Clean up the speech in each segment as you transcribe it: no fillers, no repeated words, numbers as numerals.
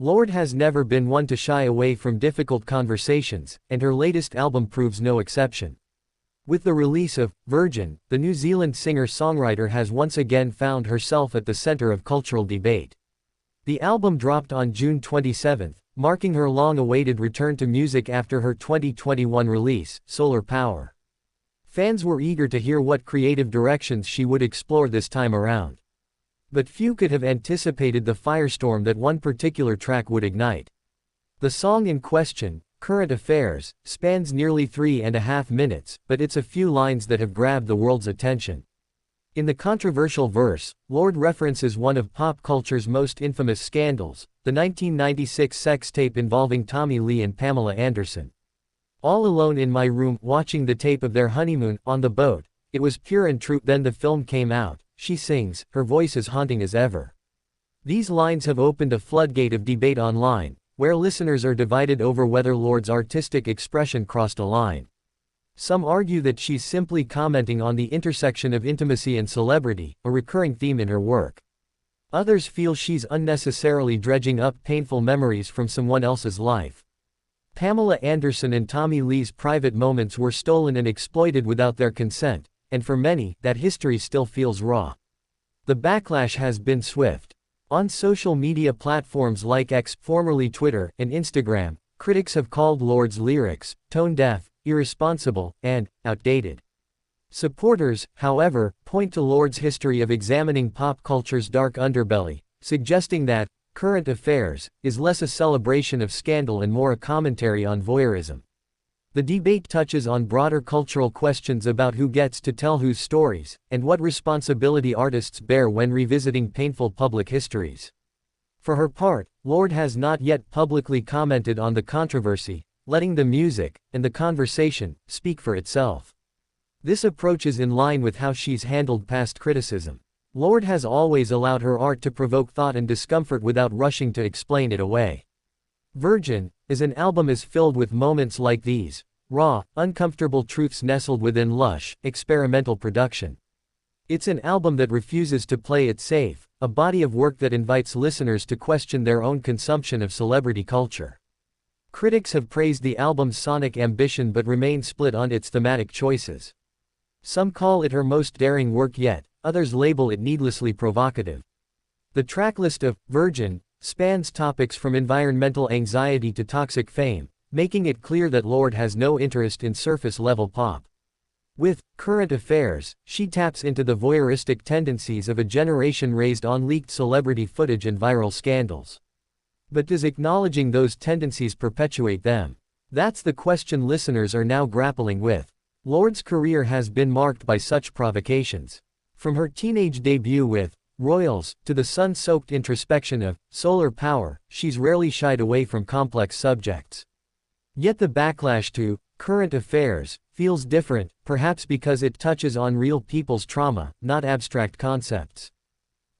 Lorde has never been one to shy away from difficult conversations, and her latest album proves no exception. With the release of Virgin, the New Zealand singer-songwriter has once again found herself at the center of cultural debate. The album dropped on June 27, marking her long-awaited return to music after her 2021 release, Solar Power. Fans were eager to hear what creative directions she would explore this time around. But few could have anticipated the firestorm that one particular track would ignite. The song in question, Current Affairs, spans nearly 3.5 minutes, but it's a few lines that have grabbed the world's attention. In the controversial verse, Lorde references one of pop culture's most infamous scandals, the 1996 sex tape involving Tommy Lee and Pamela Anderson. All alone in my room, watching the tape of their honeymoon, on the boat, it was pure and true. Then the film came out, she sings, her voice as haunting as ever. These lines have opened a floodgate of debate online, where listeners are divided over whether Lorde's artistic expression crossed a line. Some argue that she's simply commenting on the intersection of intimacy and celebrity, a recurring theme in her work. Others feel she's unnecessarily dredging up painful memories from someone else's life. Pamela Anderson and Tommy Lee's private moments were stolen and exploited without their consent, and for many, that history still feels raw. The backlash has been swift. On social media platforms like X, formerly Twitter, and Instagram, critics have called Lorde's lyrics tone-deaf, irresponsible, and outdated. Supporters, however, point to Lorde's history of examining pop culture's dark underbelly, suggesting that Current Affairs is less a celebration of scandal and more a commentary on voyeurism. The debate touches on broader cultural questions about who gets to tell whose stories, and what responsibility artists bear when revisiting painful public histories. For her part, Lorde has not yet publicly commented on the controversy, letting the music, and the conversation, speak for itself. This approach is in line with how she's handled past criticism. Lorde has always allowed her art to provoke thought and discomfort without rushing to explain it away. Virgin, as an album, is filled with moments like these, raw, uncomfortable truths nestled within lush, experimental production. It's an album that refuses to play it safe, a body of work that invites listeners to question their own consumption of celebrity culture. Critics have praised the album's sonic ambition but remain split on its thematic choices. Some call it her most daring work yet, others label it needlessly provocative. The tracklist of Virgin spans topics from environmental anxiety to toxic fame, making it clear that Lorde has no interest in surface-level pop. With Current Affairs, she taps into the voyeuristic tendencies of a generation raised on leaked celebrity footage and viral scandals. But does acknowledging those tendencies perpetuate them? That's the question listeners are now grappling with. Lorde's career has been marked by such provocations. From her teenage debut with Royals, to the sun-soaked introspection of Solar Power, she's rarely shied away from complex subjects. Yet the backlash to Current Affairs feels different, perhaps because it touches on real people's trauma, not abstract concepts.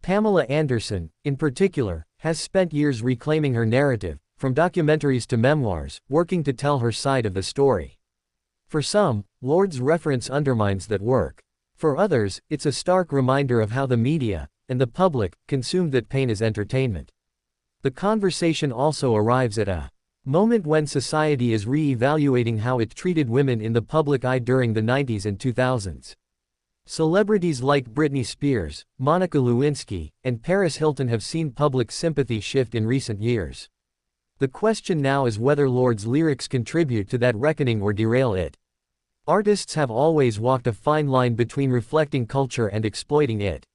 Pamela Anderson, in particular, has spent years reclaiming her narrative, from documentaries to memoirs, working to tell her side of the story. For some, Lorde's reference undermines that work. For others, it's a stark reminder of how the media, and the public, consumed that pain as entertainment. The conversation also arrives at a moment when society is re-evaluating how it treated women in the public eye during the 90s and 2000s. Celebrities like Britney Spears, Monica Lewinsky, and Paris Hilton have seen public sympathy shift in recent years. The question now is whether Lorde's lyrics contribute to that reckoning or derail it. Artists have always walked a fine line between reflecting culture and exploiting it.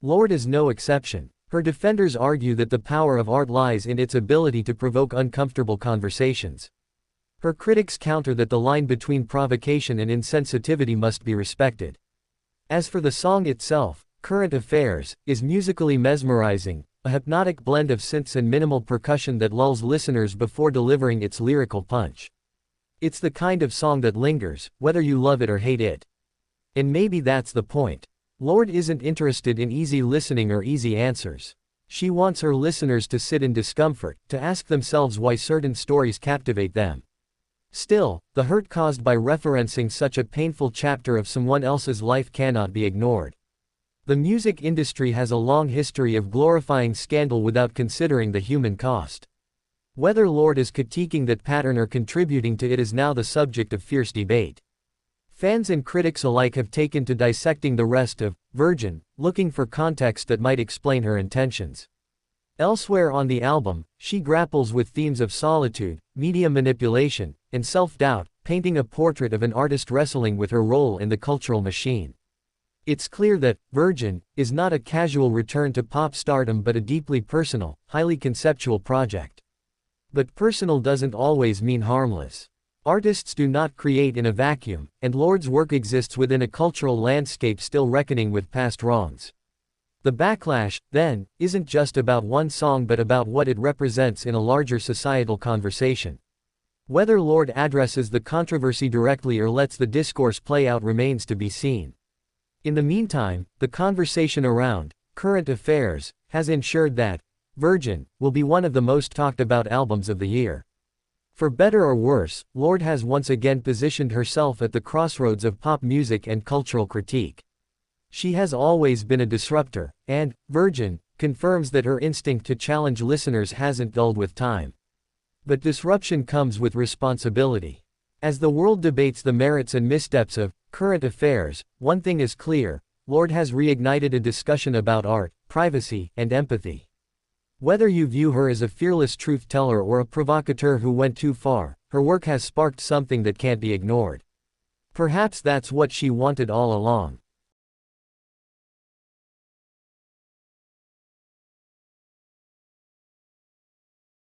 Lorde is no exception. Her defenders argue that the power of art lies in its ability to provoke uncomfortable conversations. Her critics counter that the line between provocation and insensitivity must be respected. As for the song itself, Current Affairs is musically mesmerizing, a hypnotic blend of synths and minimal percussion that lulls listeners before delivering its lyrical punch. It's the kind of song that lingers, whether you love it or hate it. And maybe that's the point. Lorde isn't interested in easy listening or easy answers. She wants her listeners to sit in discomfort, to ask themselves why certain stories captivate them. Still, the hurt caused by referencing such a painful chapter of someone else's life cannot be ignored. The music industry has a long history of glorifying scandal without considering the human cost. Whether Lorde is critiquing that pattern or contributing to it is now the subject of fierce debate. Fans and critics alike have taken to dissecting the rest of Virgin, looking for context that might explain her intentions. Elsewhere on the album, she grapples with themes of solitude, media manipulation, and self-doubt, painting a portrait of an artist wrestling with her role in the cultural machine. It's clear that Virgin is not a casual return to pop stardom but a deeply personal, highly conceptual project. But personal doesn't always mean harmless. Artists do not create in a vacuum, and Lorde's work exists within a cultural landscape still reckoning with past wrongs. The Backlash, then, isn't just about one song but about what it represents in a larger societal conversation. Whether Lorde addresses the controversy directly or lets the discourse play out remains to be seen. In the meantime, the conversation around Current Affairs has ensured that Virgin will be one of the most talked about albums of the year. For better or worse, Lorde has once again positioned herself at the crossroads of pop music and cultural critique. She has always been a disruptor, and Virgin confirms that her instinct to challenge listeners hasn't dulled with time. But disruption comes with responsibility. As the world debates the merits and missteps of Current Affairs, one thing is clear: Lorde has reignited a discussion about art, privacy, and empathy. Whether you view her as a fearless truth-teller or a provocateur who went too far, her work has sparked something that can't be ignored. Perhaps that's what she wanted all along.